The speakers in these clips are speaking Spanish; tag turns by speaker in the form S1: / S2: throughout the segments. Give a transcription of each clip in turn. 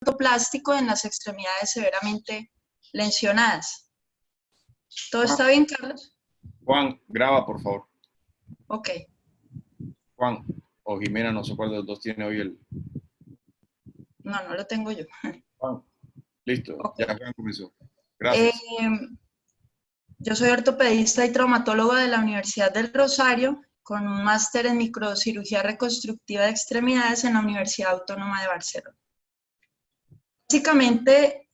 S1: ortoplástico en las extremidades severamente lesionadas. ¿Todo
S2: Juan,
S1: está bien, Carlos?
S2: Juan, graba, por favor.
S1: Ok.
S2: Juan o Jimena, no sé cuál de los dos tiene hoy el...
S1: No, no lo tengo yo.
S2: Juan, listo,
S1: Ok.
S2: ya Juan comenzó.
S1: Eh,
S2: Gracias.
S1: yo soy ortopedista y traumatólogo de la Universidad del Rosario, con un máster en microcirugía reconstructiva de extremidades en la Universidad Autónoma de Barcelona. Básicamente,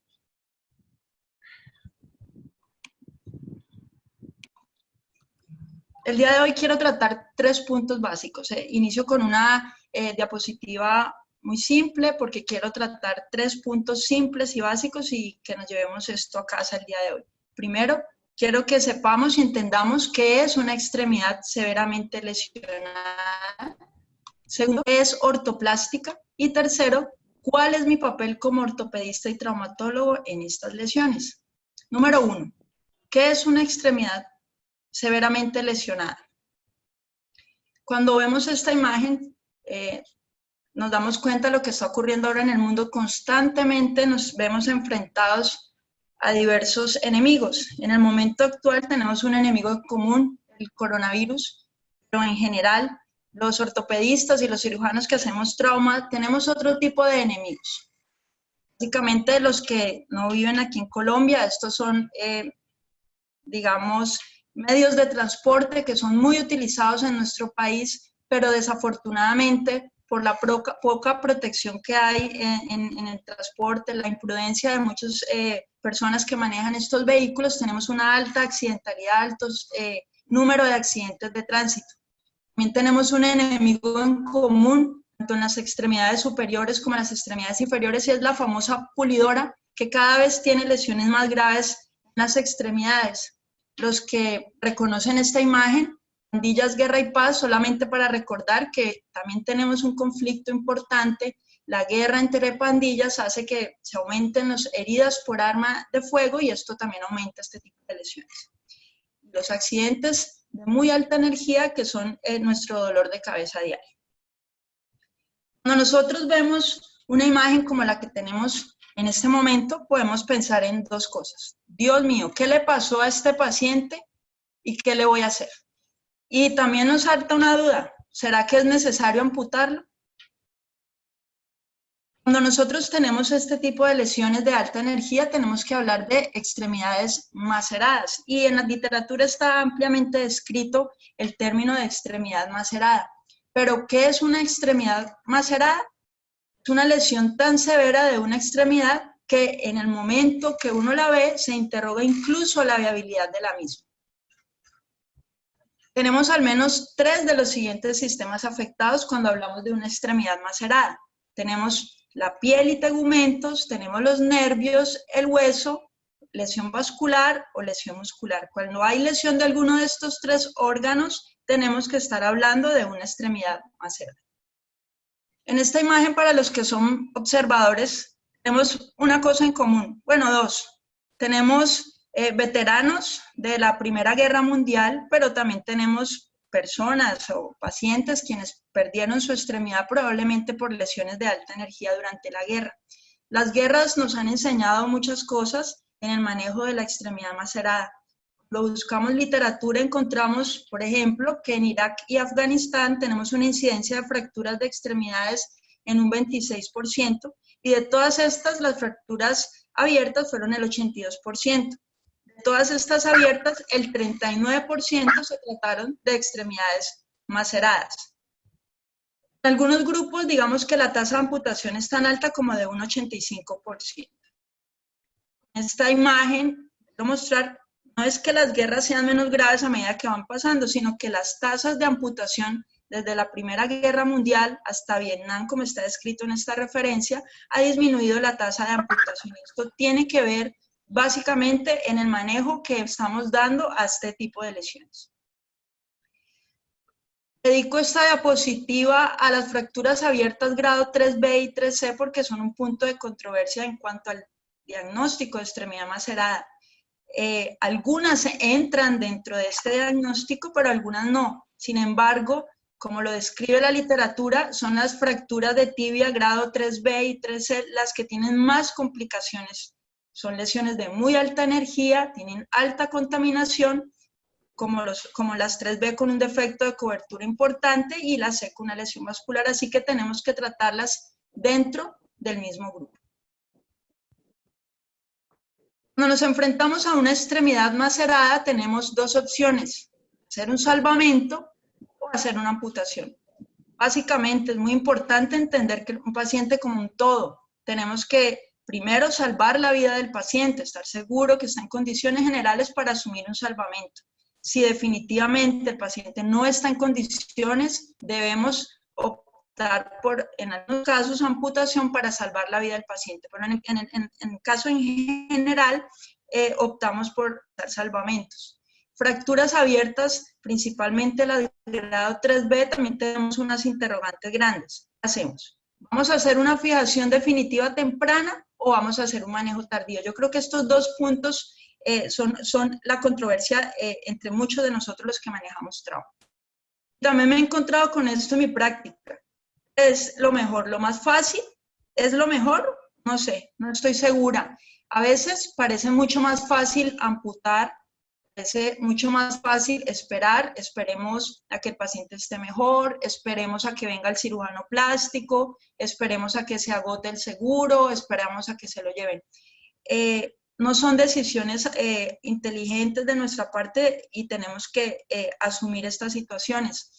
S1: el día de hoy quiero tratar 3 puntos básicos. Inicio con una diapositiva muy simple porque quiero tratar 3 puntos simples y básicos y que nos llevemos esto a casa el día de hoy. Primero, quiero que sepamos y entendamos qué es una extremidad severamente lesionada. Segundo, ¿qué es ortoplástica? Y tercero, ¿cuál es mi papel como ortopedista y traumatólogo en estas lesiones? Número 1, ¿qué es una extremidad severamente lesionada? Cuando vemos esta imagen, nos damos cuenta de lo que está ocurriendo ahora en el mundo. Constantemente nos vemos enfrentados a diversos enemigos. En el momento actual tenemos un enemigo común, el coronavirus, pero en general los ortopedistas y los cirujanos que hacemos trauma tenemos otro tipo de enemigos. Básicamente los que no viven aquí en Colombia, estos son, digamos, medios de transporte que son muy utilizados en nuestro país, pero desafortunadamente por la poca protección que hay en el transporte, la imprudencia de muchas personas que manejan estos vehículos, tenemos una alta accidentalidad, alto número de accidentes de tránsito. También tenemos un enemigo en común, tanto en las extremidades superiores como en las extremidades inferiores, y es la famosa pulidora, que cada vez tiene lesiones más graves en las extremidades. Los que reconocen esta imagen, Pandillas, Guerra y Paz, solamente para recordar que también tenemos un conflicto importante. La guerra entre pandillas hace que se aumenten las heridas por arma de fuego y esto también aumenta este tipo de lesiones. Los accidentes de muy alta energía que son nuestro dolor de cabeza diario. Cuando nosotros vemos una imagen como la que tenemos en este momento, podemos pensar en 2 cosas. Dios mío, ¿qué le pasó a este paciente y qué le voy a hacer? Y también nos salta una duda, ¿será que es necesario amputarlo? Cuando nosotros tenemos este tipo de lesiones de alta energía, tenemos que hablar de extremidades maceradas. Y en la literatura está ampliamente descrito el término de extremidad macerada. Pero, ¿qué es una extremidad macerada? Es una lesión tan severa de una extremidad que en el momento que uno la ve, se interroga incluso la viabilidad de la misma. Tenemos al menos 3 de los siguientes sistemas afectados cuando hablamos de una extremidad macerada. Tenemos la piel y tegumentos, tenemos los nervios, el hueso, lesión vascular o lesión muscular. Cuando hay lesión de alguno de estos 3 órganos, tenemos que estar hablando de una extremidad macerada. En esta imagen, para los que son observadores, tenemos una cosa en común, bueno, 2. Tenemos veteranos de la Primera Guerra Mundial, pero también tenemos personas o pacientes quienes perdieron su extremidad probablemente por lesiones de alta energía durante la guerra. Las guerras nos han enseñado muchas cosas en el manejo de la extremidad macerada. Lo buscamos literatura, encontramos, por ejemplo, que en Irak y Afganistán tenemos una incidencia de fracturas de extremidades en un 26%, y de todas estas, las fracturas abiertas fueron el 82%. De todas estas abiertas, el 39% se trataron de extremidades maceradas. En algunos grupos, digamos que la tasa de amputación es tan alta como de un 85%. En esta imagen, quiero mostrar, no es que las guerras sean menos graves a medida que van pasando, sino que las tasas de amputación desde la Primera Guerra Mundial hasta Vietnam, como está descrito en esta referencia, ha disminuido la tasa de amputación. Esto tiene que ver básicamente en el manejo que estamos dando a este tipo de lesiones. Dedico esta diapositiva a las fracturas abiertas grado 3B y 3C porque son un punto de controversia en cuanto al diagnóstico de extremidad macerada. Algunas entran dentro de este diagnóstico, pero algunas no. Sin embargo, como lo describe la literatura, son las fracturas de tibia grado 3B y 3C las que tienen más complicaciones. Son lesiones de muy alta energía, tienen alta contaminación, como las 3B con un defecto de cobertura importante y la C con una lesión vascular, así que tenemos que tratarlas dentro del mismo grupo. Cuando nos enfrentamos a una extremidad macerada, tenemos dos opciones: hacer un salvamento o hacer una amputación. Básicamente es muy importante entender que un paciente como un todo, tenemos que primero salvar la vida del paciente, estar seguro que está en condiciones generales para asumir un salvamento. Si definitivamente el paciente no está en condiciones, debemos optar por, en algunos casos, amputación para salvar la vida del paciente, pero en caso en general, optamos por dar salvamentos. Fracturas abiertas, principalmente la de grado 3B, también tenemos unas interrogantes grandes. ¿Qué hacemos? ¿Vamos a hacer una fijación definitiva temprana o vamos a hacer un manejo tardío? Yo creo que estos dos puntos son la controversia entre muchos de nosotros los que manejamos trauma. También me he encontrado con esto en mi práctica. ¿Es lo mejor, lo más fácil? ¿Es lo mejor? No sé, no estoy segura. A veces parece mucho más fácil amputar, parece mucho más fácil esperar, esperemos a que el paciente esté mejor, esperemos a que venga el cirujano plástico, esperemos a que se agote el seguro, esperamos a que se lo lleven. No son decisiones inteligentes de nuestra parte y tenemos que asumir estas situaciones.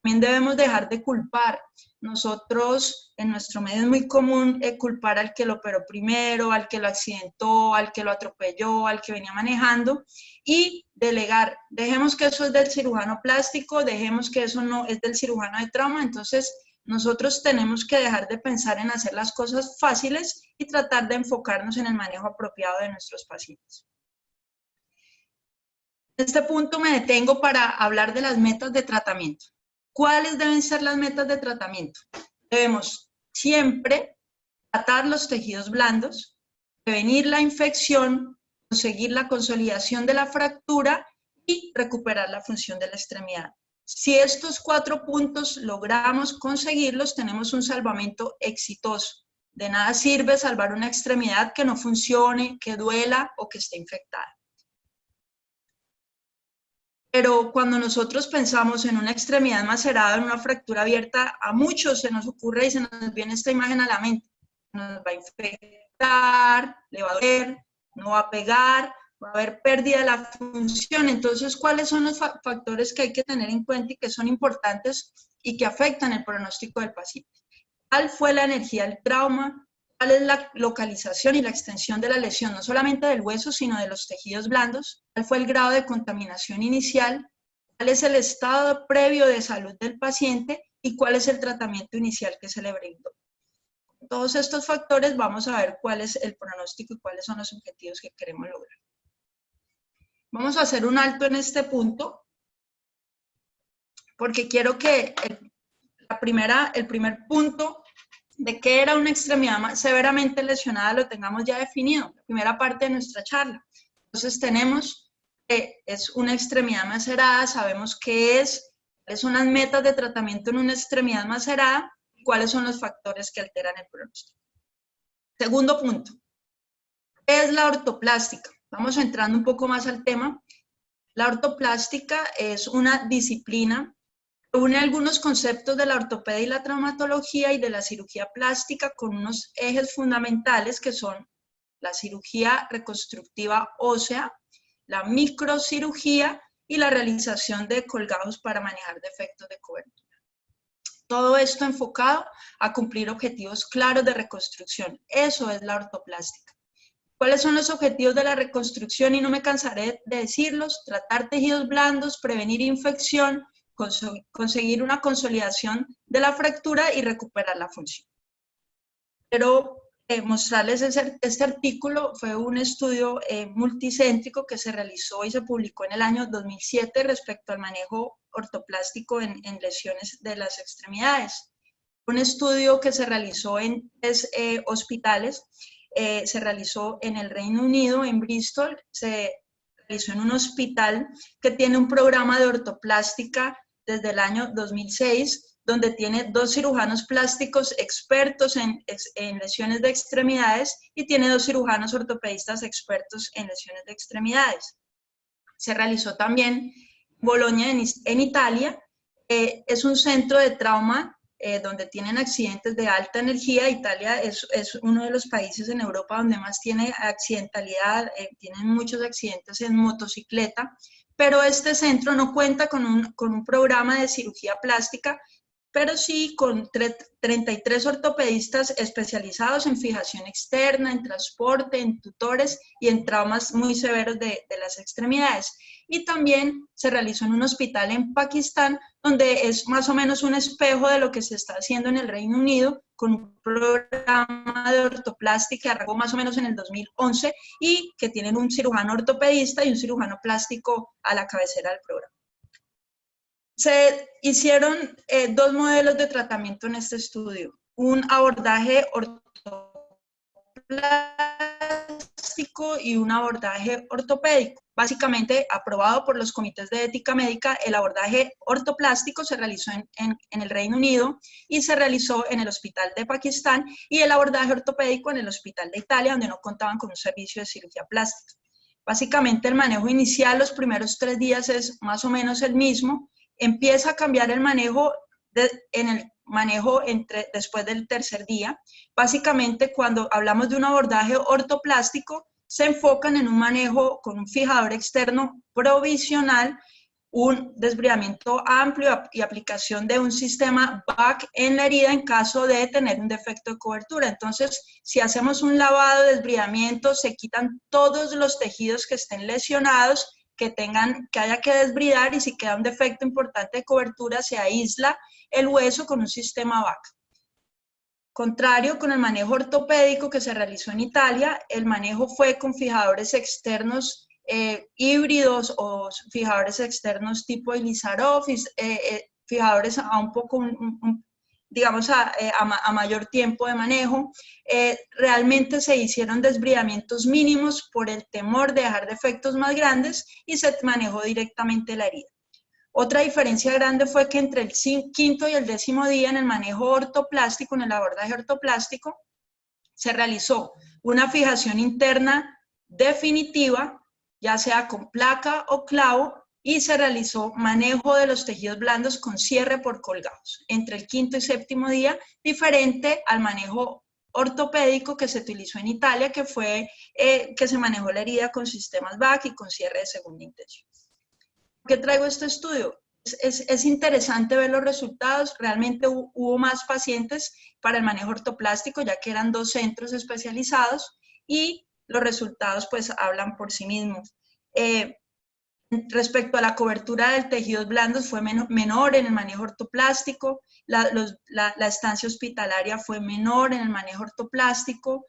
S1: También debemos dejar de culpar. Nosotros, en nuestro medio es muy común culpar al que lo operó primero, al que lo accidentó, al que lo atropelló, al que venía manejando, y delegar. Dejemos que eso es del cirujano plástico, dejemos que eso no es del cirujano de trauma. Entonces, nosotros tenemos que dejar de pensar en hacer las cosas fáciles y tratar de enfocarnos en el manejo apropiado de nuestros pacientes. En este punto me detengo para hablar de las metas de tratamiento. ¿Cuáles deben ser las metas de tratamiento? Debemos siempre tratar los tejidos blandos, prevenir la infección, conseguir la consolidación de la fractura y recuperar la función de la extremidad. Si estos 4 puntos logramos conseguirlos, tenemos un salvamento exitoso. De nada sirve salvar una extremidad que no funcione, que duela o que esté infectada. Pero cuando nosotros pensamos en una extremidad macerada, en una fractura abierta, a muchos se nos ocurre y se nos viene esta imagen a la mente. Nos va a infectar, le va a doler, no va a pegar, va a haber pérdida de la función. Entonces, ¿cuáles son los factores que hay que tener en cuenta y que son importantes y que afectan el pronóstico del paciente? ¿Cuál fue la energía del trauma? ¿Cuál es la localización y la extensión de la lesión, no solamente del hueso, sino de los tejidos blandos? ¿Cuál fue el grado de contaminación inicial? ¿Cuál es el estado previo de salud del paciente? ¿Y cuál es el tratamiento inicial que se le brindó? Todos estos factores vamos a ver cuál es el pronóstico y cuáles son los objetivos que queremos lograr. Vamos a hacer un alto en este punto, porque quiero que el primer punto de qué era una extremidad severamente lesionada lo tengamos ya definido, la primera parte de nuestra charla. Entonces tenemos que es una extremidad macerada, sabemos qué es, cuáles son las metas de tratamiento en una extremidad macerada, y cuáles son los factores que alteran el pronóstico. Segundo punto, ¿qué es la ortoplástica? Vamos entrando un poco más al tema. La ortoplástica es una disciplina que une algunos conceptos de la ortopedia y la traumatología y de la cirugía plástica con unos ejes fundamentales que son la cirugía reconstructiva ósea, la microcirugía y la realización de colgados para manejar defectos de cobertura. Todo esto enfocado a cumplir objetivos claros de reconstrucción. Eso es la ortoplástica. ¿Cuáles son los objetivos de la reconstrucción? Y no me cansaré de decirlos: tratar tejidos blandos, prevenir infección, conseguir una consolidación de la fractura y recuperar la función. Quiero mostrarles este artículo. Fue un estudio multicéntrico que se realizó y se publicó en el año 2007 respecto al manejo ortoplástico en lesiones de las extremidades. Un estudio que se realizó en 3 hospitales. Se realizó en el Reino Unido, en Bristol, se realizó en un hospital que tiene un programa de ortoplástica desde el año 2006, donde tiene 2 cirujanos plásticos expertos en lesiones de extremidades y tiene 2 cirujanos ortopedistas expertos en lesiones de extremidades. Se realizó también Bolonia en Italia. Es un centro de trauma donde tienen accidentes de alta energía. Italia es uno de los países en Europa donde más tiene accidentalidad, tienen muchos accidentes en motocicleta, pero este centro no cuenta con un programa de cirugía plástica, pero sí con 33 ortopedistas especializados en fijación externa, en transporte, en tutores y en traumas muy severos de las extremidades. Y también se realizó en un hospital en Pakistán, donde es más o menos un espejo de lo que se está haciendo en el Reino Unido, con un programa de ortoplástica que arrancó más o menos en el 2011 y que tienen un cirujano ortopedista y un cirujano plástico a la cabecera del programa. Se hicieron 2 modelos de tratamiento en este estudio. Un abordaje ortoplástico y un abordaje ortopédico. Básicamente, aprobado por los comités de ética médica, el abordaje ortoplástico se realizó en el Reino Unido y se realizó en el Hospital de Pakistán, y el abordaje ortopédico en el Hospital de Italia, donde no contaban con un servicio de cirugía plástica. Básicamente, el manejo inicial los primeros 3 días es más o menos el mismo. Empieza a cambiar el manejo después del tercer día. Básicamente, cuando hablamos de un abordaje ortoplástico, se enfocan en un manejo con un fijador externo provisional, un desbridamiento amplio y aplicación de un sistema BAC en la herida en caso de tener un defecto de cobertura. Entonces, si hacemos un lavado de desbridamiento, se quitan todos los tejidos que estén lesionados, que haya que desbridar, y si queda un defecto importante de cobertura, se aísla el hueso con un sistema BAC. Contrario con el manejo ortopédico que se realizó en Italia, el manejo fue con fijadores externos híbridos o fijadores externos tipo Ilizarov, fijadores a un poco, digamos, a mayor tiempo de manejo. Realmente se hicieron desbridamientos mínimos por el temor de dejar defectos más grandes y se manejó directamente la herida. Otra diferencia grande fue que entre el 5º y el 10º día en el manejo ortoplástico, en el abordaje ortoplástico, se realizó una fijación interna definitiva, ya sea con placa o clavo, y se realizó manejo de los tejidos blandos con cierre por colgados entre el 5º y 7º día, diferente al manejo ortopédico que se utilizó en Italia, que fue que se manejó la herida con sistemas BAC y con cierre de segunda intención. ¿Por qué traigo este estudio? Es interesante ver los resultados. Realmente hubo más pacientes para el manejo ortoplástico, ya que eran 2 centros especializados, y los resultados pues hablan por sí mismos. Respecto a la cobertura de tejidos blandos fue menor en el manejo ortoplástico, la estancia hospitalaria fue menor en el manejo ortoplástico,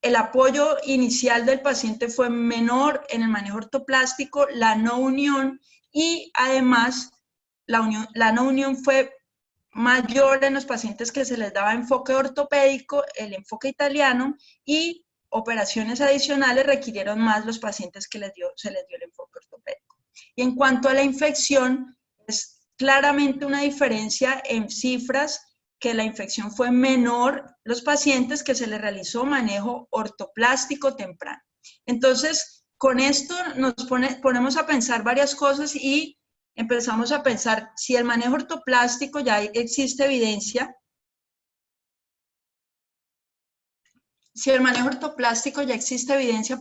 S1: el apoyo inicial del paciente fue menor en el manejo ortoplástico, la no unión, y además la no unión fue mayor en los pacientes que se les daba enfoque ortopédico, el enfoque italiano, y operaciones adicionales requirieron más los pacientes que se les dio el enfoque ortopédico. Y en cuanto a la infección, es claramente una diferencia en cifras, que la infección fue menor los pacientes que se les realizó manejo ortoplástico temprano. Entonces, con esto nos ponemos a pensar varias cosas y empezamos a pensar, si el manejo ortoplástico ya existe evidencia,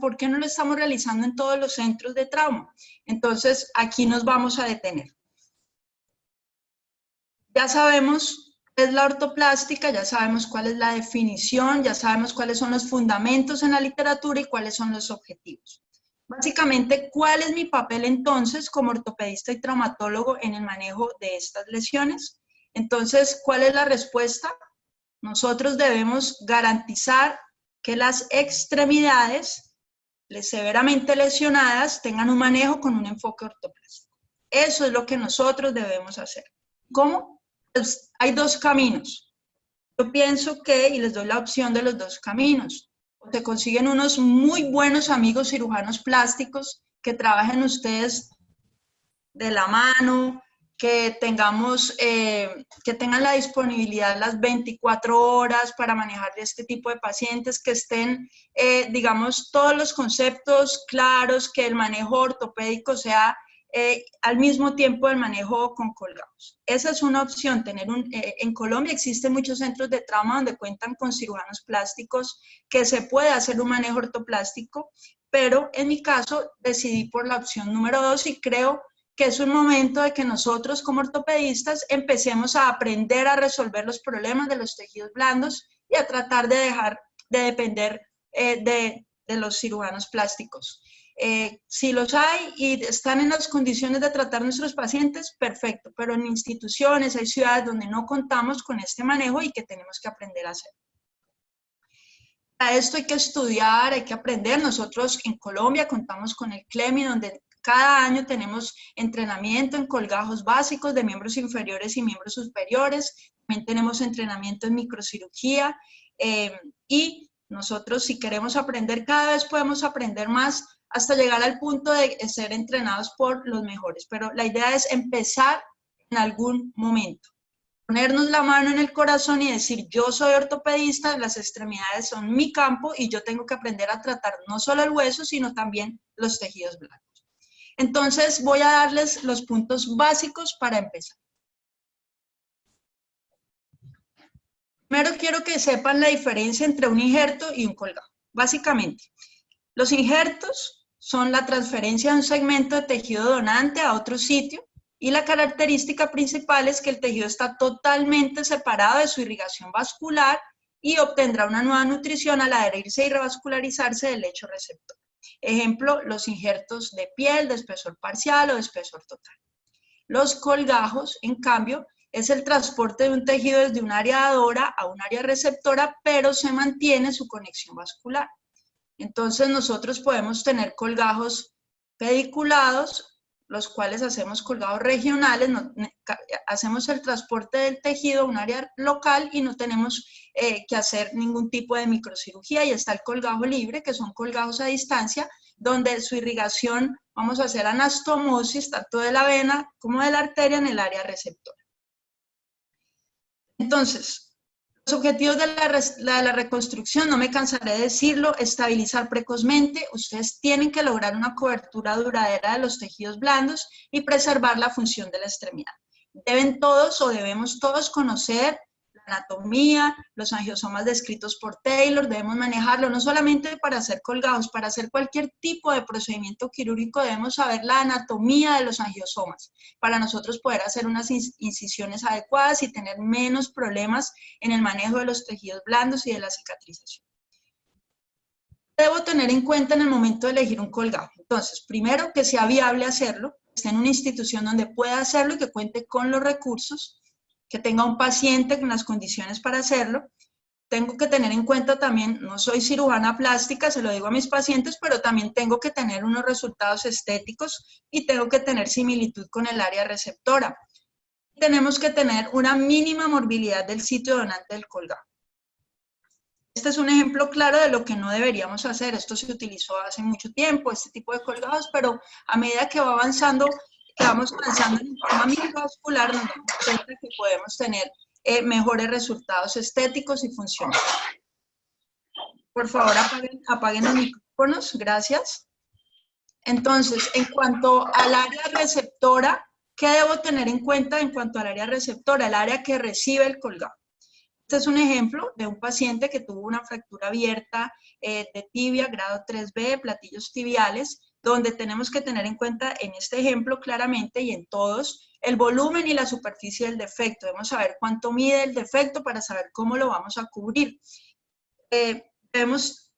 S1: ¿por qué no lo estamos realizando en todos los centros de trauma? Entonces, aquí nos vamos a detener. Ya sabemos qué es la ortoplástica, ya sabemos cuál es la definición, ya sabemos cuáles son los fundamentos en la literatura y cuáles son los objetivos. Básicamente, ¿cuál es mi papel entonces como ortopedista y traumatólogo en el manejo de estas lesiones? Entonces, ¿cuál es la respuesta? Nosotros debemos garantizar que las extremidades severamente lesionadas tengan un manejo con un enfoque ortoplástico. Eso es lo que nosotros debemos hacer. ¿Cómo? Pues hay 2 caminos. Yo pienso que, y les doy la opción de los 2 caminos, o se consiguen unos muy buenos amigos cirujanos plásticos que trabajen ustedes de la mano, que tengan la disponibilidad las 24 horas para manejar este tipo de pacientes, que estén, digamos, todos los conceptos claros, que el manejo ortopédico sea al mismo tiempo el manejo con colgados. Esa es una opción, en Colombia existen muchos centros de trauma donde cuentan con cirujanos plásticos, que se puede hacer un manejo ortoplástico, pero en mi caso decidí por la opción número 2 y creo que es un momento de que nosotros como ortopedistas empecemos a aprender a resolver los problemas de los tejidos blandos y a tratar de dejar de depender de los cirujanos plásticos. Si los hay y están en las condiciones de tratar a nuestros pacientes, perfecto, pero en instituciones, hay ciudades donde no contamos con este manejo y que tenemos que aprender a hacer. Para esto hay que estudiar, hay que aprender. Nosotros en Colombia contamos con el CLEMI, donde cada año tenemos entrenamiento en colgajos básicos de miembros inferiores y miembros superiores. También tenemos entrenamiento en microcirugía y nosotros, si queremos aprender, cada vez podemos aprender más hasta llegar al punto de ser entrenados por los mejores. Pero la idea es empezar en algún momento. Ponernos la mano en el corazón y decir, yo soy ortopedista, las extremidades son mi campo y yo tengo que aprender a tratar no solo el hueso, sino también los tejidos blandos. Entonces voy a darles los puntos básicos para empezar. Primero quiero que sepan la diferencia entre un injerto y un colgado. Básicamente, los injertos son la transferencia de un segmento de tejido donante a otro sitio y la característica principal es que el tejido está totalmente separado de su irrigación vascular y obtendrá una nueva nutrición al adherirse y revascularizarse del lecho receptor. Ejemplo, los injertos de piel de espesor parcial o de espesor total. Los colgajos, en cambio, es el transporte de un tejido desde un área dadora a un área receptora, pero se mantiene su conexión vascular. Entonces nosotros podemos tener colgajos pediculados, los cuales hacemos colgados regionales, hacemos el transporte del tejido a un área local y no tenemos que hacer ningún tipo de microcirugía, y está el colgajo libre, que son colgajos a distancia, donde su irrigación, vamos a hacer anastomosis, tanto de la vena como de la arteria en el área receptora. Entonces, los objetivos de la reconstrucción, no me cansaré de decirlo, estabilizar precozmente. Ustedes tienen que lograr una cobertura duradera de los tejidos blandos y preservar la función de la extremidad. Deben todos o debemos todos conocer la anatomía, los angiosomas descritos por Taylor, debemos manejarlo no solamente para hacer colgados, para hacer cualquier tipo de procedimiento quirúrgico debemos saber la anatomía de los angiosomas, para nosotros poder hacer unas incisiones adecuadas y tener menos problemas en el manejo de los tejidos blandos y de la cicatrización. Debo tener en cuenta en el momento de elegir un colgajo. Entonces, primero, que sea viable hacerlo, que esté en una institución donde pueda hacerlo y que cuente con los recursos, que tenga un paciente con las condiciones para hacerlo. Tengo que tener en cuenta también, no soy cirujana plástica, se lo digo a mis pacientes, pero también tengo que tener unos resultados estéticos y tengo que tener similitud con el área receptora. Tenemos que tener una mínima morbilidad del sitio donante del colgado. Este es un ejemplo claro de lo que no deberíamos hacer. Esto se utilizó hace mucho tiempo, este tipo de colgados, pero a medida que va avanzando, que vamos avanzando en el tema microvascular, nos damos cuenta que podemos tener mejores resultados estéticos y funcionales. Por favor, apaguen los micrófonos, gracias. Entonces, en cuanto al área receptora, ¿qué debo tener en cuenta en cuanto al área receptora? El área que recibe el colgado. Este es un ejemplo de un paciente que tuvo una fractura abierta de tibia, grado 3B, platillos tibiales, donde tenemos que tener en cuenta en este ejemplo claramente y en todos el volumen y la superficie del defecto. Debemos saber cuánto mide el defecto para saber cómo lo vamos a cubrir. Debemos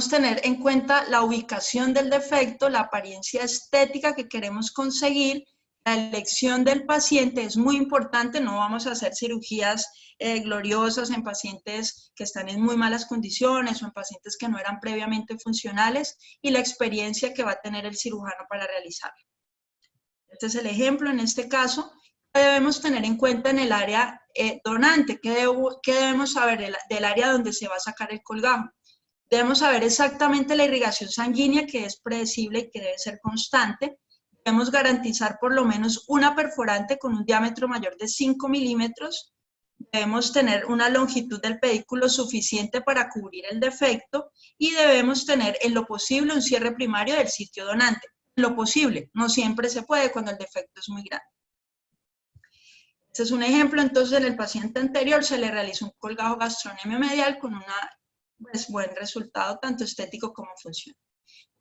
S1: tener en cuenta la ubicación del defecto, la apariencia estética que queremos conseguir. La elección del paciente es muy importante, no vamos a hacer cirugías gloriosas en pacientes que están en muy malas condiciones o en pacientes que no eran previamente funcionales, y la experiencia que va a tener el cirujano para realizarlo. Este es el ejemplo en este caso. ¿Qué debemos tener en cuenta en el área donante? ¿Qué debemos saber del área donde se va a sacar el colgajo? Debemos saber exactamente la irrigación sanguínea, que es predecible y que debe ser constante. Debemos garantizar por lo menos una perforante con un diámetro mayor de 5 milímetros. Debemos tener una longitud del pedículo suficiente para cubrir el defecto y debemos tener en lo posible un cierre primario del sitio donante. En lo posible, no siempre se puede cuando el defecto es muy grande. Este es un ejemplo. Entonces, en el paciente anterior se le realizó un colgajo gastronemio medial con un buen resultado, tanto estético como funcional.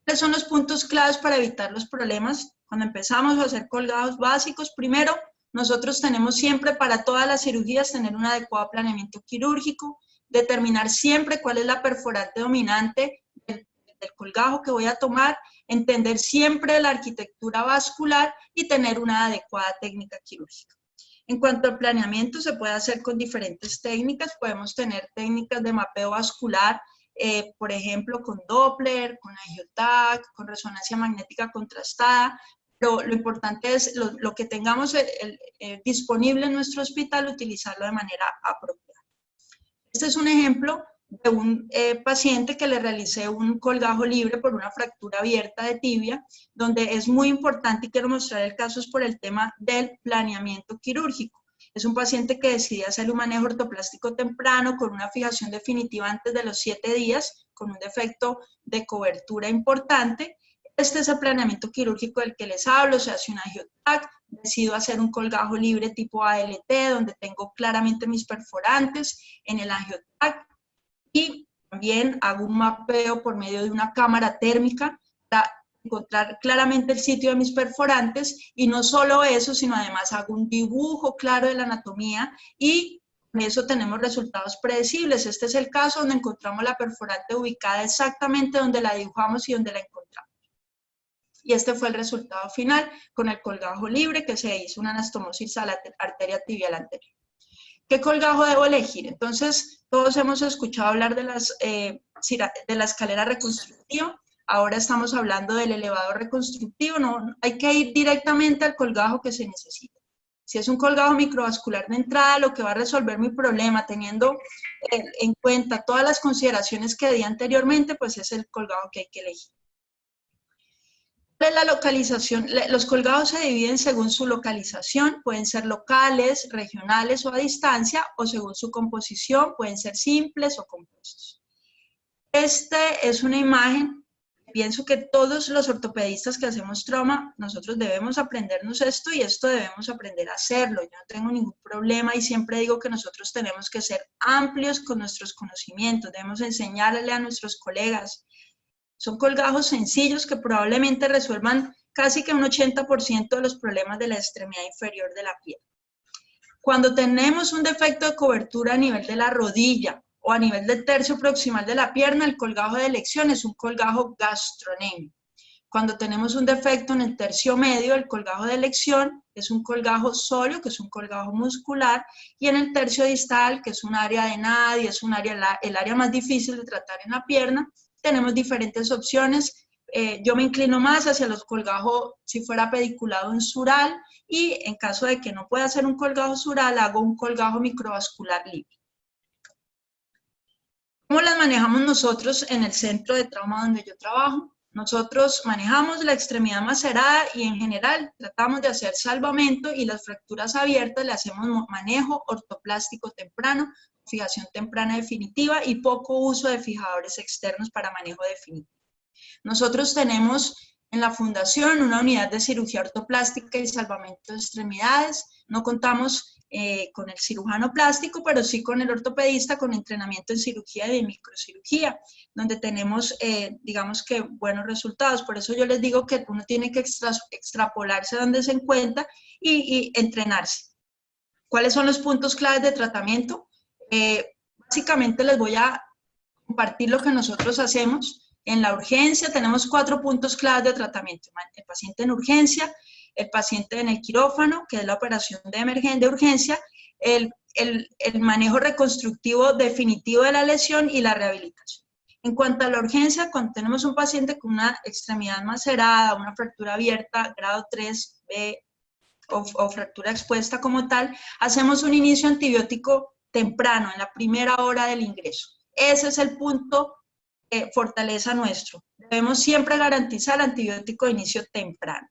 S1: ¿Cuáles son los puntos claves para evitar los problemas? Cuando empezamos a hacer colgados básicos, primero, nosotros tenemos siempre para todas las cirugías tener un adecuado planeamiento quirúrgico, determinar siempre cuál es la perforante dominante del colgajo que voy a tomar, entender siempre la arquitectura vascular y tener una adecuada técnica quirúrgica. En cuanto al planeamiento, se puede hacer con diferentes técnicas. Podemos tener técnicas de mapeo vascular, por ejemplo, con Doppler, con AngioTAC, con resonancia magnética contrastada, pero lo importante es lo que tengamos disponible en nuestro hospital, utilizarlo de manera apropiada. Este es un ejemplo de un paciente que le realicé un colgajo libre por una fractura abierta de tibia, donde es muy importante, y quiero mostrar el caso, es por el tema del planeamiento quirúrgico. Es un paciente que decidió hacer un manejo ortoplástico temprano con una fijación definitiva antes de los 7 días, con un defecto de cobertura importante. Este es el planeamiento quirúrgico del que les hablo. Se hace un AngioTAC, decido hacer un colgajo libre tipo ALT, donde tengo claramente mis perforantes en el AngioTAC, y también hago un mapeo por medio de una cámara térmica para encontrar claramente el sitio de mis perforantes, y no solo eso, sino además hago un dibujo claro de la anatomía y con eso tenemos resultados predecibles. Este es el caso donde encontramos la perforante ubicada exactamente donde la dibujamos y donde la encontramos. Y este fue el resultado final con el colgajo libre, que se hizo una anastomosis a la arteria tibial anterior. ¿Qué colgajo debo elegir? Entonces, todos hemos escuchado hablar de la escalera reconstructiva. Ahora estamos hablando del elevador reconstructivo. No, hay que ir directamente al colgajo que se necesita. Si es un colgajo microvascular de entrada, lo que va a resolver mi problema, teniendo en cuenta todas las consideraciones que di anteriormente, pues es el colgajo que hay que elegir. La localización, los colgados se dividen según su localización, pueden ser locales, regionales o a distancia, o según su composición, pueden ser simples o compuestos. Este es una imagen. Pienso que todos los ortopedistas que hacemos trauma, nosotros debemos aprendernos esto y esto debemos aprender a hacerlo. Yo no tengo ningún problema y siempre digo que nosotros tenemos que ser amplios con nuestros conocimientos, debemos enseñarle a nuestros colegas. Son colgajos sencillos que probablemente resuelvan casi que un 80% de los problemas de la extremidad inferior de la piel. Cuando tenemos un defecto de cobertura a nivel de la rodilla o a nivel del tercio proximal de la pierna, el colgajo de elección es un colgajo gastronemio. Cuando tenemos un defecto en el tercio medio, el colgajo de elección es un colgajo sóleo, que es un colgajo muscular, y en el tercio distal, que es un área de nada y es un área, el área más difícil de tratar en la pierna, tenemos diferentes opciones. Yo me inclino más hacia los colgajos si fuera pediculado en sural, y en caso de que no pueda hacer un colgajo sural, hago un colgajo microvascular libre. ¿Cómo las manejamos nosotros en el centro de trauma donde yo trabajo? Nosotros manejamos la extremidad macerada y en general tratamos de hacer salvamento, y las fracturas abiertas le hacemos manejo ortoplástico temprano, fijación temprana definitiva y poco uso de fijadores externos para manejo definitivo. Nosotros tenemos en la fundación una unidad de cirugía ortoplástica y salvamento de extremidades. No contamos con el cirujano plástico, pero sí con el ortopedista con entrenamiento en cirugía y de microcirugía, donde tenemos, digamos que, buenos resultados. Por eso yo les digo que uno tiene que extrapolarse donde se encuentra y entrenarse. ¿Cuáles son los puntos claves de tratamiento? Básicamente les voy a compartir lo que nosotros hacemos. En la urgencia tenemos 4 puntos claves de tratamiento. El paciente en urgencia, el paciente en el quirófano, que es la operación de urgencia, el manejo reconstructivo definitivo de la lesión y la rehabilitación. En cuanto a la urgencia, cuando tenemos un paciente con una extremidad macerada, una fractura abierta, grado 3B o fractura expuesta como tal, hacemos un inicio antibiótico temprano, en la primera hora del ingreso. Ese es el punto fortaleza nuestro. Debemos siempre garantizar antibiótico de inicio temprano.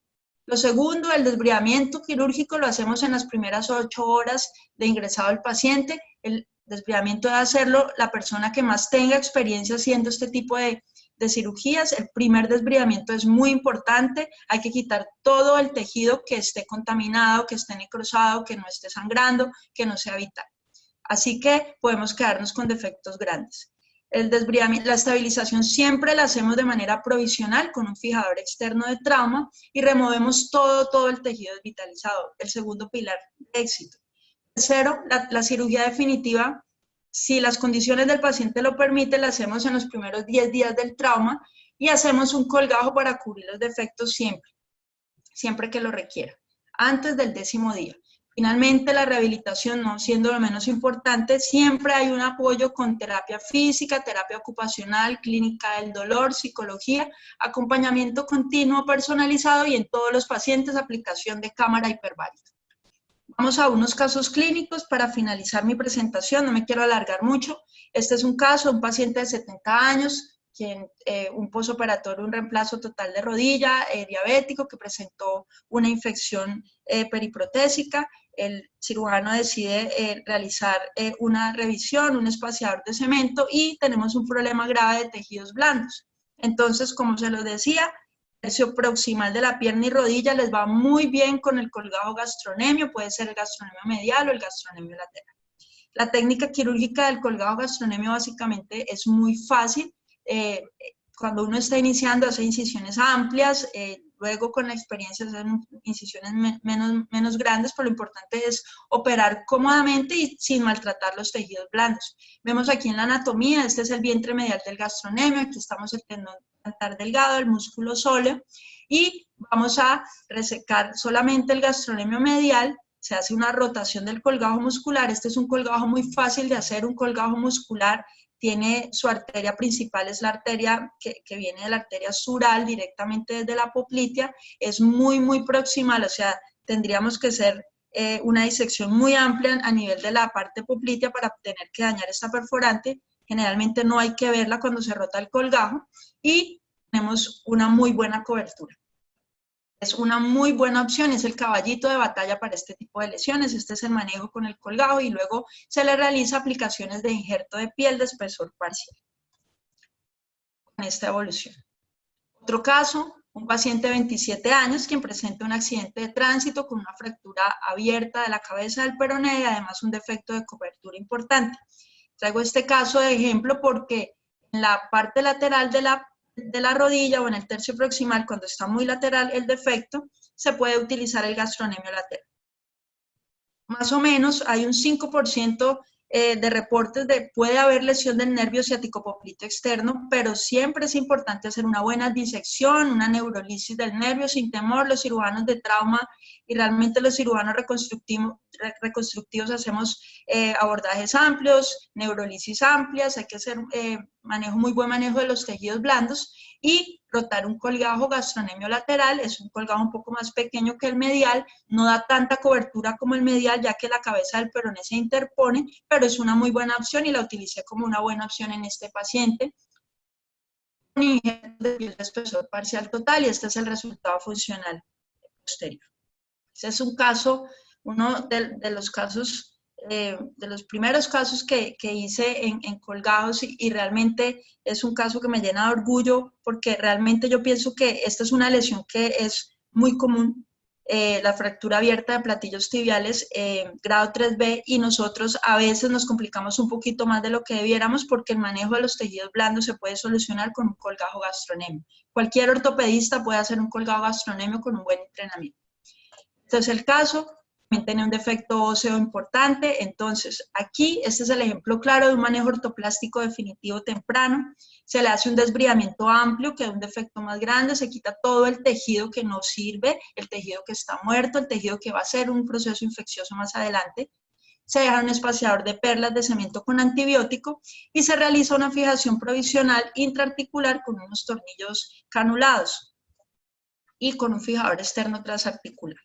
S1: Lo segundo, el desbridamiento quirúrgico lo hacemos en las primeras 8 horas de ingresado el paciente. El desbridamiento debe hacerlo la persona que más tenga experiencia haciendo este tipo de cirugías. El primer desbridamiento es muy importante, hay que quitar todo el tejido que esté contaminado, que esté necrosado, que no esté sangrando, que no sea vital. Así que podemos quedarnos con defectos grandes. El desbridamiento, la estabilización siempre la hacemos de manera provisional con un fijador externo de trauma y removemos todo el tejido desvitalizado, el segundo pilar de éxito. Tercero, la cirugía definitiva, si las condiciones del paciente lo permiten, la hacemos en los primeros 10 días del trauma y hacemos un colgajo para cubrir los defectos siempre que lo requiera, antes del 10º día. Finalmente, la rehabilitación, no siendo lo menos importante, siempre hay un apoyo con terapia física, terapia ocupacional, clínica del dolor, psicología, acompañamiento continuo personalizado y en todos los pacientes aplicación de cámara hiperbárica. Vamos a unos casos clínicos para finalizar mi presentación, no me quiero alargar mucho. Este es un caso de un paciente de 70 años, quien un posoperatorio, un reemplazo total de rodilla, diabético, que presentó una infección periprotésica. El cirujano decide realizar una revisión, un espaciador de cemento y tenemos un problema grave de tejidos blandos. Entonces, como se lo decía, el tercio proximal de la pierna y rodilla les va muy bien con el colgajo gastronemio, puede ser el gastronemio medial o el gastronemio lateral. La técnica quirúrgica del colgajo gastronemio básicamente es muy fácil. Cuando uno está iniciando hace incisiones amplias, luego con la experiencia hacen incisiones menos grandes, pero lo importante es operar cómodamente y sin maltratar los tejidos blandos. Vemos aquí en la anatomía, este es el vientre medial del gastronemio, aquí estamos el tendón plantar delgado, el músculo sóleo, y vamos a resecar solamente el gastronemio medial. Se hace una rotación del colgajo muscular. Este es un colgajo muy fácil de hacer, un colgajo muscular. Tiene su arteria principal, es la arteria que viene de la arteria sural directamente desde la poplitea. Es muy proximal, o sea, tendríamos que hacer una disección muy amplia a nivel de la parte poplitea para tener que dañar esta perforante. Generalmente no hay que verla cuando se rota el colgajo y tenemos una muy buena cobertura. Es una muy buena opción, es el caballito de batalla para este tipo de lesiones. Este es el manejo con el colgajo y luego se le realiza aplicaciones de injerto de piel de espesor parcial con esta evolución. Otro caso, un paciente de 27 años quien presenta un accidente de tránsito con una fractura abierta de la cabeza del peroné y además un defecto de cobertura importante. Traigo este caso de ejemplo porque en la parte lateral de la rodilla o en el tercio proximal, cuando está muy lateral el defecto, se puede utilizar el gastronemio lateral. Más o menos hay un 5% de reportes de puede haber lesión del nervio ciático popliteo externo, pero siempre es importante hacer una buena disección, una neurolisis del nervio sin temor. Los cirujanos de trauma y realmente los cirujanos reconstructivos hacemos abordajes amplios, neurolisis amplias, hay que hacer muy buen manejo de los tejidos blandos y rotar un colgajo gastronemio lateral. Es un colgajo un poco más pequeño que el medial, no da tanta cobertura como el medial ya que la cabeza del peroné se interpone, pero es una muy buena opción y la utilicé como una buena opción en este paciente. Un injerto de piel de espesor parcial total y este es el resultado funcional posterior. Ese es un caso, uno de los casos, de los primeros casos que hice en colgados y realmente es un caso que me llena de orgullo porque realmente yo pienso que esta es una lesión que es muy común, la fractura abierta de platillos tibiales grado 3B y nosotros a veces nos complicamos un poquito más de lo que debiéramos porque el manejo de los tejidos blandos se puede solucionar con un colgajo gastronemio. Cualquier ortopedista puede hacer un colgajo gastronemio con un buen entrenamiento. Entonces el caso también tiene un defecto óseo importante, entonces aquí este es el ejemplo claro de un manejo ortoplástico definitivo temprano. Se le hace un desbridamiento amplio, que es un defecto más grande, se quita todo el tejido que no sirve, el tejido que está muerto, el tejido que va a ser un proceso infeccioso más adelante. Se deja un espaciador de perlas de cemento con antibiótico y se realiza una fijación provisional intraarticular con unos tornillos canulados y con un fijador externo transarticular.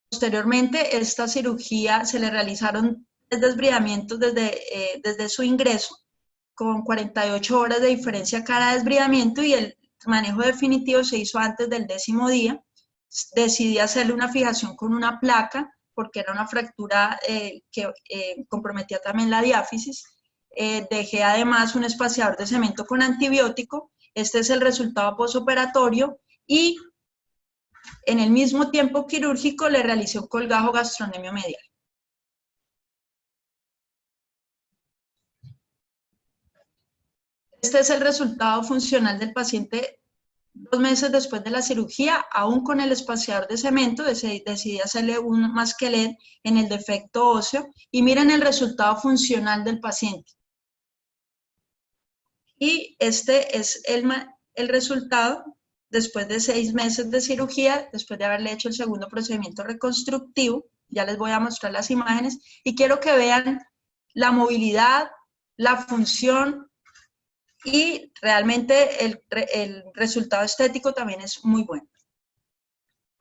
S1: Posteriormente, esta cirugía se le realizaron desbridamientos desde su ingreso con 48 horas de diferencia a cada desbridamiento, y el manejo definitivo se hizo antes del 10º día. Decidí hacerle una fijación con una placa, porque era una fractura que comprometía también la diáfisis. Dejé además un espaciador de cemento con antibiótico. Este es el resultado posoperatorio, y en el mismo tiempo quirúrgico le realicé un colgajo gastrocnemio medial. Este es el resultado funcional del paciente 2 meses después de la cirugía, aún con el espaciador de cemento. Decidí hacerle un masquelet en el defecto óseo, y miren el resultado funcional del paciente. Y este es el resultado después de 6 meses de cirugía, después de haberle hecho el segundo procedimiento reconstructivo. Ya les voy a mostrar las imágenes, y quiero que vean la movilidad, la función, y realmente el resultado estético también es muy bueno.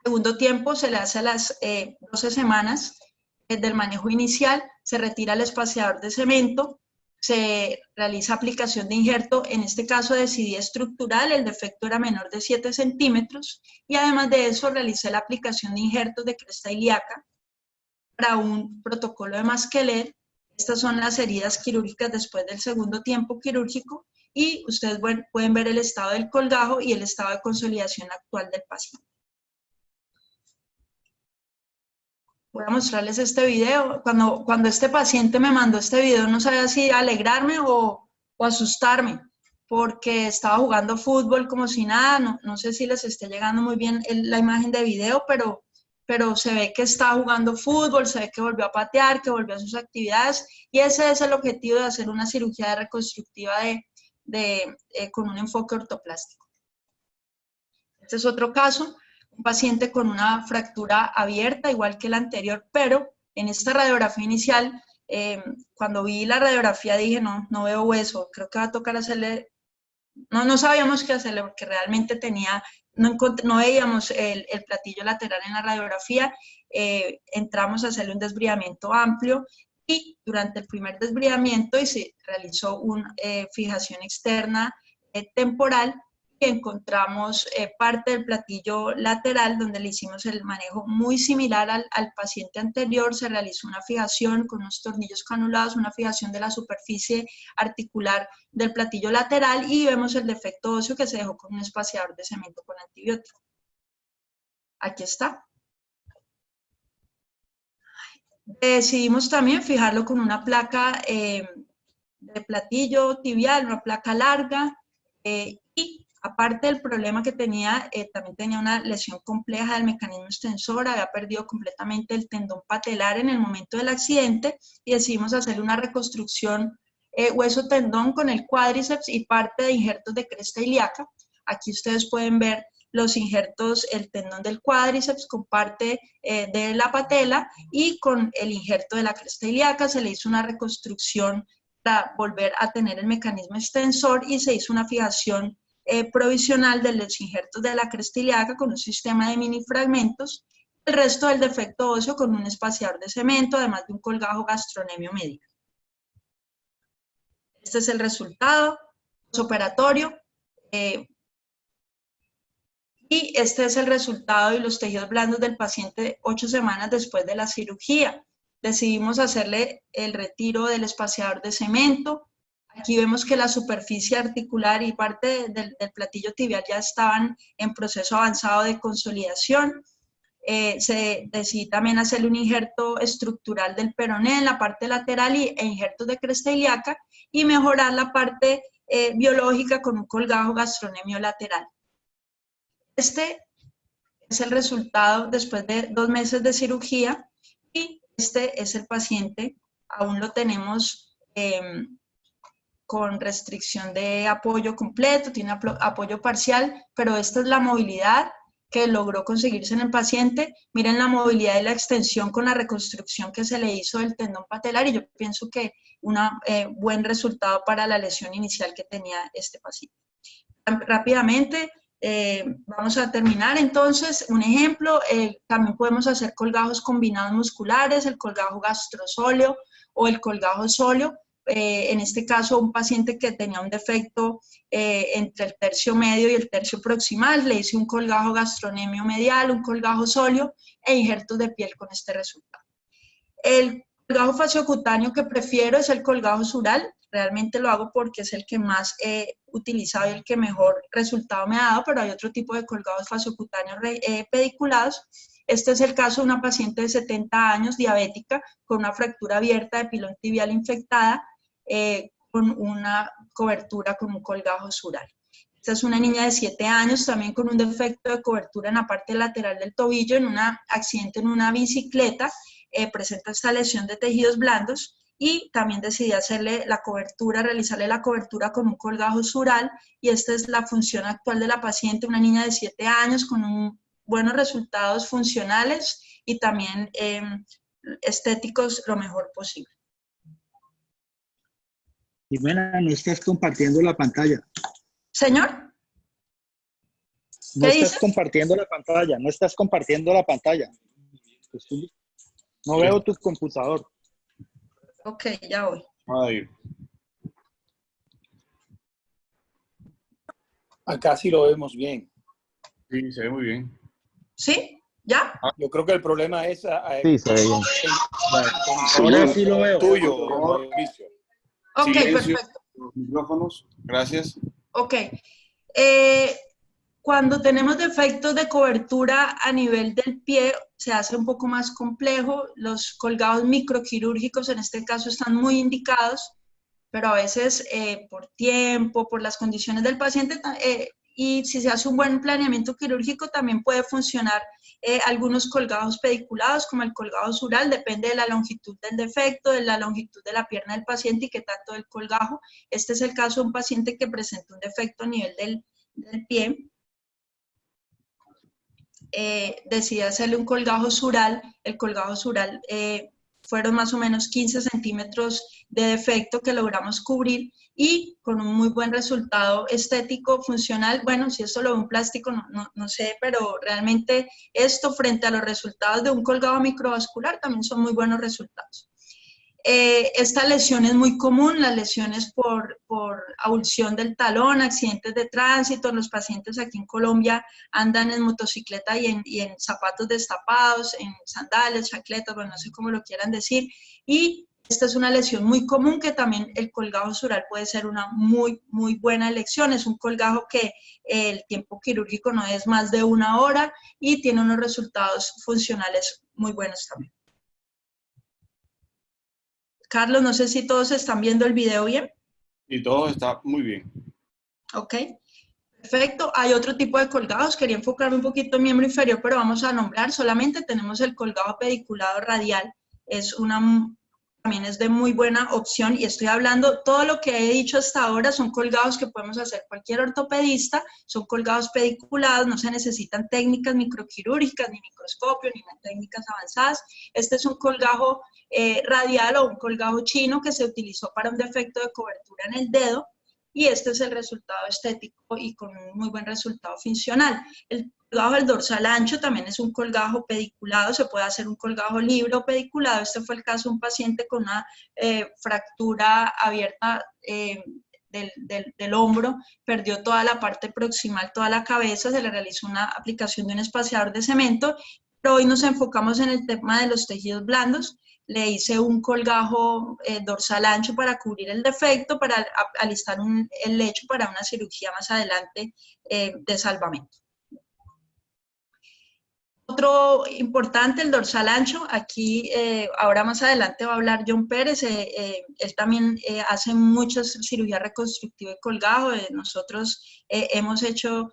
S1: Segundo tiempo se le hace a las 12 semanas del manejo inicial, se retira el espaciador de cemento, se realiza aplicación de injerto. En este caso decidí estructural, el defecto era menor de 7 centímetros, y además de eso realicé la aplicación de injertos de cresta ilíaca para un protocolo de masquelet. Estas son las heridas quirúrgicas después del segundo tiempo quirúrgico, y ustedes pueden ver el estado del colgajo y el estado de consolidación actual del paciente. Voy a mostrarles este video. Cuando este paciente me mandó este video, no sabía si alegrarme o asustarme, porque estaba jugando fútbol como si nada. No sé si les esté llegando muy bien la imagen de video, pero se ve que está jugando fútbol, se ve que volvió a patear, que volvió a sus actividades, y ese es el objetivo de hacer una cirugía reconstructiva con un enfoque ortoplástico. Este es otro caso, un paciente con una fractura abierta, igual que el anterior, pero en esta radiografía inicial, cuando vi la radiografía dije, no veo hueso, creo que va a tocar hacerle, no sabíamos qué hacerle, porque realmente no veíamos el platillo lateral en la radiografía. Entramos a hacerle un desbridamiento amplio, y durante el primer desbridamiento se realizó una fijación externa temporal, y encontramos parte del platillo lateral donde le hicimos el manejo muy similar al paciente anterior. Se realizó una fijación con unos tornillos canulados, una fijación de la superficie articular del platillo lateral, y vemos el defecto óseo que se dejó con un espaciador de cemento con antibiótico. Aquí está. Decidimos también fijarlo con una placa de platillo tibial, una placa larga, y aparte del problema que tenía, también tenía una lesión compleja del mecanismo extensor, había perdido completamente el tendón patelar en el momento del accidente, y decidimos hacerle una reconstrucción hueso-tendón con el cuádriceps y parte de injertos de cresta ilíaca. Aquí ustedes pueden ver los injertos, el tendón del cuádriceps con parte de la patela, y con el injerto de la cresta ilíaca se le hizo una reconstrucción para volver a tener el mecanismo extensor, y se hizo una fijación provisional de los injertos de la cresta ilíaca con un sistema de mini fragmentos, el resto del defecto óseo con un espaciador de cemento, además de un colgajo gastrocnemio medial. Este es el resultado posoperatorio. Y este es el resultado y los tejidos blandos del paciente 8 semanas después de la cirugía. Decidimos hacerle el retiro del espaciador de cemento. Aquí vemos que la superficie articular y parte del platillo tibial ya estaban en proceso avanzado de consolidación. Se decidió también hacerle un injerto estructural del peroné en la parte lateral e injertos de cresta ilíaca, y mejorar la parte biológica con un colgajo gastrocnemio lateral. Este es el resultado después de 2 meses de cirugía, y este es el paciente. Aún lo tenemos con restricción de apoyo completo, tiene apoyo parcial, pero esta es la movilidad que logró conseguirse en el paciente. Miren la movilidad y la extensión con la reconstrucción que se le hizo del tendón patelar, y yo pienso que un buen resultado para la lesión inicial que tenía este paciente. Rápidamente, vamos a terminar entonces. Un ejemplo, también podemos hacer colgajos combinados musculares, el colgajo gastrosóleo o el colgajo sóleo. en este caso un paciente que tenía un defecto entre el tercio medio y el tercio proximal, le hice un colgajo gastronemio medial, un colgajo sóleo e injertos de piel con este resultado. El colgajo faciocutáneo que prefiero es el colgajo sural, realmente lo hago porque es el que más he utilizado y el que mejor resultado me ha dado, pero hay otro tipo de colgados faciocutáneos pediculados. Este es el caso de una paciente de 70 años, diabética, con una fractura abierta de pilón tibial infectada, con una cobertura con un colgajo sural. Esta es una niña de 7 años, también con un defecto de cobertura en la parte lateral del tobillo, en un accidente en una bicicleta, presenta esta lesión de tejidos blandos, y también decidí hacerle la cobertura, realizarle la cobertura con un colgajo sural, y esta es la función actual de la paciente, una niña de 7 años con buenos resultados funcionales y también estéticos lo mejor posible.
S3: Jimena, no estás compartiendo la pantalla.
S1: Señor,
S3: No estás compartiendo la pantalla, no estás compartiendo la pantalla. No veo tu computador.
S1: Ok, ya voy.
S2: Ahí.
S4: Acá sí lo vemos bien.
S2: Sí, se ve muy bien.
S1: ¿Sí? ¿Ya?
S4: Yo creo que el problema es
S3: Sí, se ve bien. Ahora sí lo veo.
S4: Tuyo, Mauricio.
S1: Ok,
S2: Silencio,
S1: perfecto.
S2: los micrófonos. Gracias.
S1: Ok. Cuando tenemos defectos de cobertura a nivel del pie, se hace un poco más complejo. Los colgados microquirúrgicos en este caso están muy indicados, pero a veces por tiempo, por las condiciones del paciente, y si se hace un buen planeamiento quirúrgico, también puede funcionar algunos colgados pediculados, como el colgado sural, depende de la longitud del defecto, de la longitud de la pierna del paciente y qué tanto del colgajo. Este es el caso de un paciente que presenta un defecto a nivel del pie. Decidí hacerle un colgajo sural. El colgajo sural fueron más o menos 15 centímetros de defecto que logramos cubrir, y con un muy buen resultado estético, funcional. Bueno, si esto lo ve un plástico, no sé, pero realmente esto frente a los resultados de un colgado microvascular también son muy buenos resultados. Esta lesión es muy común, las lesiones por abulsión del talón, accidentes de tránsito. Los pacientes aquí en Colombia andan en motocicleta y en zapatos destapados, en sandalias, chancletas, bueno, no sé cómo lo quieran decir, y esta es una lesión muy común que también el colgajo sural puede ser una muy buena elección. Es un colgajo que el tiempo quirúrgico no es más de 1 hora y tiene unos resultados funcionales muy buenos también. Carlos, no sé si todos están viendo el video bien.
S2: Y todo está muy bien.
S1: Ok, perfecto. Hay otro tipo de colgados. Quería enfocarme un poquito en miembro inferior, pero vamos a nombrar. Solamente tenemos el colgado pediculado radial. También es de muy buena opción, y estoy hablando, todo lo que he dicho hasta ahora son colgados que podemos hacer cualquier ortopedista, son colgados pediculados, no se necesitan técnicas microquirúrgicas, ni microscopio, ni técnicas avanzadas. Este es un colgajo radial o un colgajo chino que se utilizó para un defecto de cobertura en el dedo, y este es el resultado estético y con un muy buen resultado funcional. El colgajo del dorsal ancho también es un colgajo pediculado, se puede hacer un colgajo libre o pediculado. Este fue el caso de un paciente con una fractura abierta del hombro, perdió toda la parte proximal, toda la cabeza, se le realizó una aplicación de un espaciador de cemento, pero hoy nos enfocamos en el tema de los tejidos blandos. Le hice un colgajo dorsal ancho para cubrir el defecto, para alistar el lecho para una cirugía más adelante de salvamento. Otro importante, el dorsal ancho. Aquí, ahora más adelante va a hablar John Pérez. Él también hace muchas cirugías reconstructivas y colgajo. Nosotros hemos hecho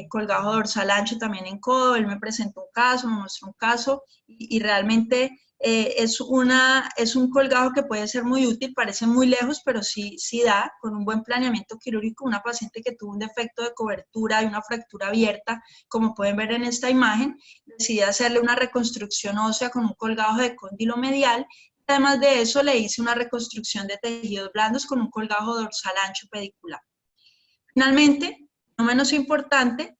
S1: colgajo dorsal ancho también en codo. Él me presentó un caso, me mostró un caso, y realmente es un colgajo que puede ser muy útil, parece muy lejos, pero sí da, con un buen planeamiento quirúrgico. Una paciente que tuvo un defecto de cobertura y una fractura abierta, como pueden ver en esta imagen, decidí hacerle una reconstrucción ósea con un colgajo de cóndilo medial. Además de eso, le hice una reconstrucción de tejidos blandos con un colgajo dorsal ancho pedicular. Finalmente, no menos importante,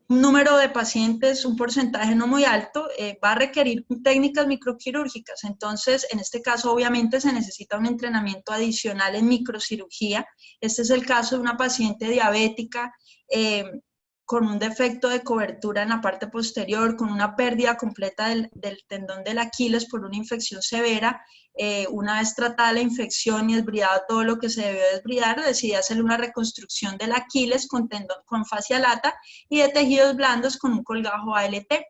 S1: un número de pacientes, un porcentaje no muy alto, va a requerir técnicas microquirúrgicas. Entonces, en este caso, obviamente, se necesita un entrenamiento adicional en microcirugía. Este es el caso de una paciente diabética con un defecto de cobertura en la parte posterior, con una pérdida completa del tendón del Aquiles por una infección severa. Una vez tratada la infección y desbridado todo lo que se debió desbridar, decidí hacerle una reconstrucción del Aquiles con fascia lata y de tejidos blandos con un colgajo ALT.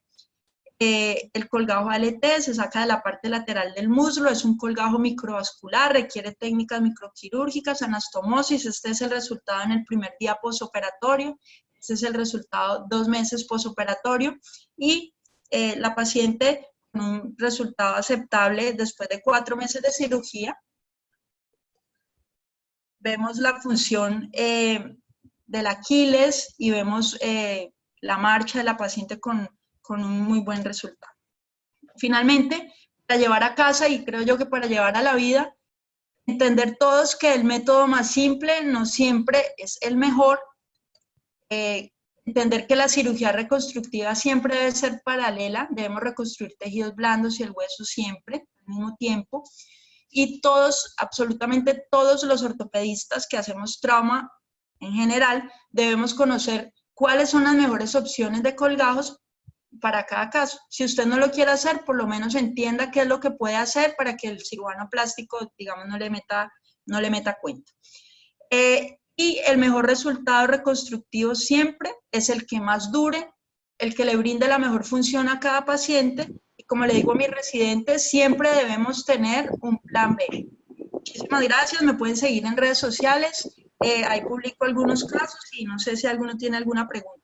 S1: El colgajo ALT se saca de la parte lateral del muslo, es un colgajo microvascular, requiere técnicas microquirúrgicas, anastomosis. Este es el resultado en el primer día posoperatorio. Este es el resultado 2 meses posoperatorio y la paciente con un resultado aceptable después de 4 meses de cirugía. Vemos la función del Aquiles y vemos la marcha de la paciente con un muy buen resultado. Finalmente, para llevar a casa y creo yo que para llevar a la vida, entender todos que el método más simple no siempre es el mejor. Entender que la cirugía reconstructiva siempre debe ser paralela, debemos reconstruir tejidos blandos y el hueso siempre, al mismo tiempo, y todos, absolutamente todos los ortopedistas que hacemos trauma en general, debemos conocer cuáles son las mejores opciones de colgajos para cada caso. Si usted no lo quiere hacer, por lo menos entienda qué es lo que puede hacer para que el cirujano plástico, digamos, no le meta cuenta. Y el mejor resultado reconstructivo siempre es el que más dure, el que le brinde la mejor función a cada paciente. Y como le digo a mis residentes, siempre debemos tener un plan B. Muchísimas gracias, me pueden seguir en redes sociales. Ahí publico algunos casos y no sé si alguno tiene alguna pregunta.